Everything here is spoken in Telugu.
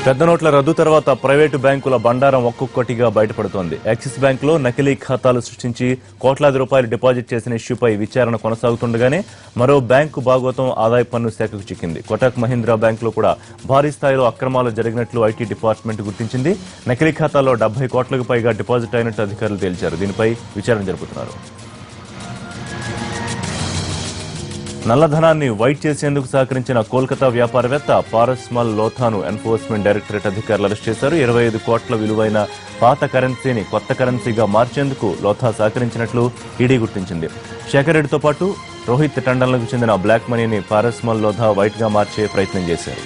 పెద్ద నోట్ల రద్దు తర్వాత ప్రైవేటు బ్యాంకుల బండారం ఒక్కొక్కటిగా బయటపడుతోంది. యాక్సిస్ బ్యాంకులో నకిలీ ఖాతాలు సృష్టించి కోట్లాది రూపాయలు డిపాజిట్ చేసిన ఇష్యూపై విచారణ కొనసాగుతుండగానే మరో బ్యాంకు భాగోతం ఆదాయ పన్ను శాఖకు చిక్కింది. కోటక్ మహీంద్రా బ్యాంకులో కూడా భారీ స్థాయిలో అక్రమాలు జరిగినట్లు ఐటీ డిపార్ట్మెంట్ గుర్తించింది. నకిలీ ఖాతాల్లో 70 కోట్లకు పైగా డిపాజిట్ అయినట్టు అధికారులు తేల్చారు. దీనిపై విచారణ జరుపుతున్నారు. నల్లధనాన్ని వైట్ చేసేందుకు సహకరించిన కోల్కతా వ్యాపారవేత్త పారస్మల్ లోథాను ఎన్ఫోర్స్మెంట్ డైరెక్టరేట్ అధికారులు అరెస్ట్ చేశారు. 25 కోట్ల విలువైన పాత కరెన్సీని కొత్త కరెన్సీగా మార్చేందుకు లోథా సహకరించినట్లు ఈడీ గుర్తించింది. శేఖర్ రెడ్డితో పాటు రోహిత్ టండన్లకు చెందిన బ్లాక్ మనీని పారస్మల్ లోథా వైట్ గా మార్చే ప్రయత్నం చేశారు.